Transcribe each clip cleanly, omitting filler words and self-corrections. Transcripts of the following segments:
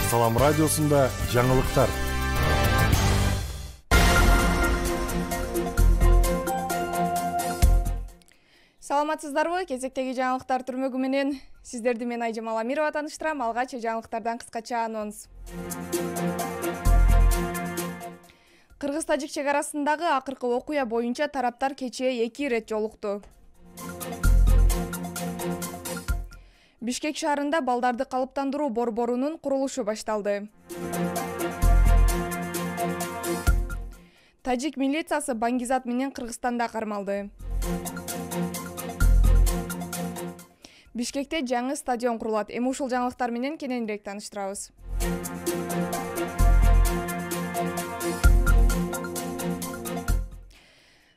Салам радиосунда жаңылыктар. Саламатсыздарбы? Кезектеги жаңылыктар түрмөгү менен сиздерди мен Айжамал Амирова тааныштырам. Алгач жаңылыктардан кыскача анонс. Кыргыз-Тажик чек арасындагы акыркы окуя боюнча тараптар кечээ 2 ирет жолукту. Бишкек шаарында балдарды калыптандыруу борборунун курулушу башталды. Тажик милициясы Баңгизат менен Кыргызстанда кармалды. Бишкекте жаңы стадион курулат. Эми ушул жаңылыктар менен кененирээк тааныштырабыз.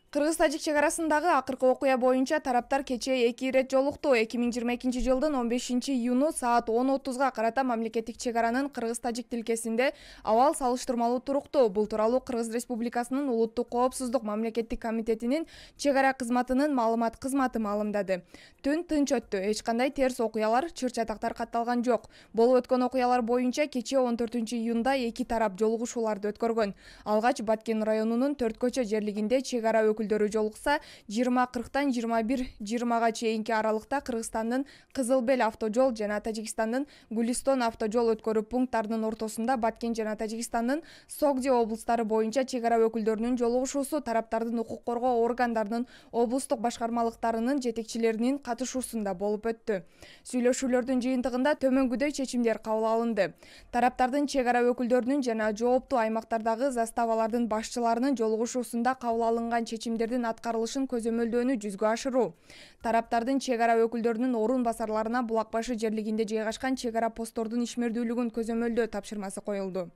Кыргыз-Тажик чек арасындагы акыркы окуя боюнча тараптар кечээ 2 ирет жолукту. 2022 жылдын 15-июну саат 10:30 карата мамлекеттик чек аранын Кыргыз-Тажик тилкесинде абал салыштырмалуу турукту. Бул тууралуу Кыргыз Республикасынын Улуттук коопсуздук мамлекеттик комитетинин чек ара кызматынын маалымат кызматы маалымдады. Түн тынч өттү. Эч кандай терс окуялар, чыр-чатактар катталган жок. Болуп өткөн окуялар боюнча кечээ 14-июнда 2 тарап жолугушууларды өткөргөн. Алгач Баткен районунун 4 көчө жерлигинде чек ара өкүлдөрү жолукса, 20:40-тан 21:20 чейинки аралыкта Кыргызстандын Кызыл Бел автожол жана Тажикстандын Гулистон автожол өткөрүү пункттарынын ортосунда Баткен жана Тажикстандын Согди облустары боюнча чек ара өкүлдөрүнүн жолугушуусу тараптардын укук коргоо органдарынын облустук башкармалыктарынын жетекчилеринин катышуусунда болуп өттү. Сүйлөшүүлөрдүн жыйынтыгында төмөнгүдөй чечимдер кабыл алынды. Тараптардын чек ара өкүлдөрүнүн жана жооптуу аймактардагы заставалардын башчыларынын жолугушуусунда кабыл алынган чечимдердин аткарылышын көзөмөлдөөнү жүзгө ашыруу. Тараптардын чек ара өкүлдөрүнүн орун басарларына Булак башы жерлигинде жайгашкан чек ара посттордун ишмердүүлүгүн көзөмөлдөө тапшырмасы коюлду.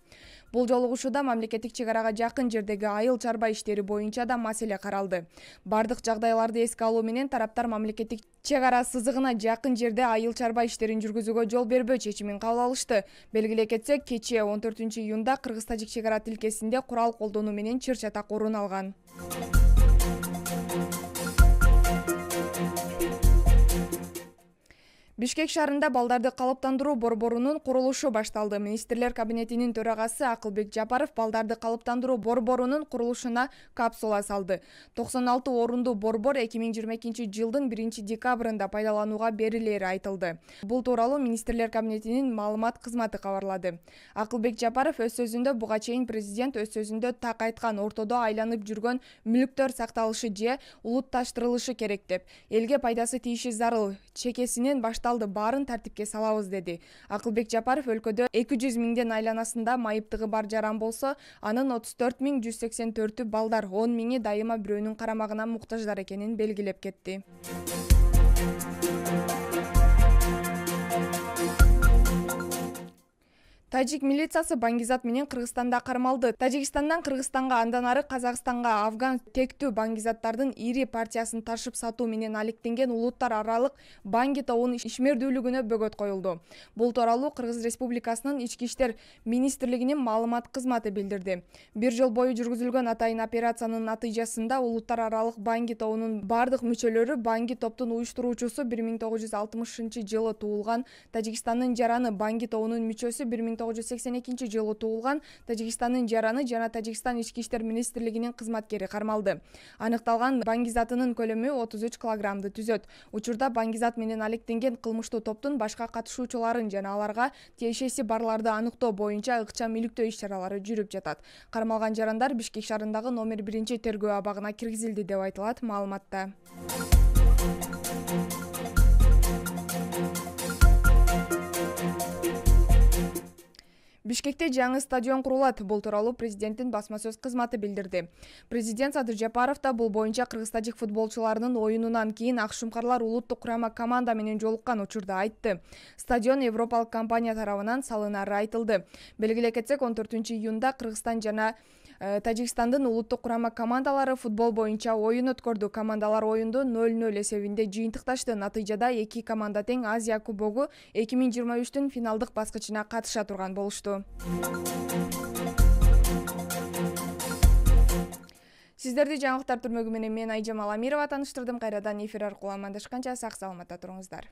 Бул жолугушууда мамлекеттик чек арага жакын жердеги айыл чарба иштери боюнча да маселе каралды. Бардык жагдайларды эске алуу менен тараптар мамлекеттик чек ара сызыгына жакын жерде айыл чарба иштерин жүргүзүүгө жол бербөө чечимин кабыл алышты. Белгилей кетсек, кечээ 14-июнда Кыргыз-Тажик чек ара тилкесинде курал колдонуу менен чыр-чатак орун алган. Бишкек шаарында балдарды калыптандыруу борборунун курулушу башталды. Министрлер кабинетинин төрагасы Акылбек Жапаров балдарды калыптандыруу борборунун курулушуна капсула салды. 96 орундуу борбор 2022 жылдын 1 декабрында пайдаланууга берилери айтылды. Бул тууралуу Министрлер кабинетинин маалымат кызматы кабарлады. Акылбек Жапаров өз сөзүндө буга чейин президент өз сөзүндө так айткан ортодо айланып жүргөн мүлктөр сакталышы же улутташтырылышы керек деп, элге пайдасы тийиши зарыл, чекесинен башталды, баарын тартипке салабыз деди. Акылбек Жапаров өлкөдө 200 миңден айланасында майыптыгы бар жаран болсо, анын 34.184 балдар, 10 миңи дайыма бирөөнүн карамагына муктаждар экенин белгилеп кетти. Тажик милициясы Баңгизат менен Кыргызстанда кармалды. Тажикстандан Кыргызстанга, андан ары Казакстанга афган тектүү баңгизаттардын ири партиясын ташып сатуу менен алектенген улуттар аралык Баңги тобунун ишмердүүлүгүнө бөгөт коюлду. Бул тууралуу Кыргыз Республикасынын Ички иштер министрлигинин маалымат кызматы билдирди. 1 жыл бою жүргүзүлгөн атайын операциянын натыйжасында улуттар аралык Баңги тобунун бардык мүчөлөрү Баңги топтун уюштуруучусу 1960 жылы туулган Тажикстандын жараны, Баңги тобунун мүчөсү 1982 жылы туулган Тажикстандын жараны жана Тажикстан Ички иштер министрлигинин кызматкери кармалды. Аныкталган баңгизатынын көлөмү 33 килограммды түзөт. Учурда баңгизат менен алектенген кылмыштуу топтун башка катышуучуларын жана аларга тиешеси барларды аныктоо боюнча ыкчам иликтөө иш-чаралары жүрүп жатат. Кармалган жарандар Бишкек шаарындагы номер 1 тергөө абагына киргизилди деп айтылат маалыматта. Бишкекте жаңы стадион курулат. Бул тууралуу президенттин басма сөз кызматы билдирди. Президент Садыр Жапаров да бул боюнча Кыргыз-Тажик футболчуларынын оюнунан кийин Акшумкарлар улуттук курама команда менен жолуккан учурда айтты. Стадион европалык компания тарабынан салынары айтылды. Белгилей кетсек, 14-июнда Кыргызстан жана Тажикстандын улуттук курама командалары футбол боюнча оюн өткөрдү. Командалар оюнду 0-0 эсебинде жыйынтыкташты. Натыйжада 2 команда тең Азия кубогу 2023-түн финалдык баскычына катыша турган болушту. Сиздерди жаңылыктар түрмөгү менен мен Айжамал Амирова тааныштырдым. Кайрадан эфир аркылуу амандашканча сак саламатта туруңуздар.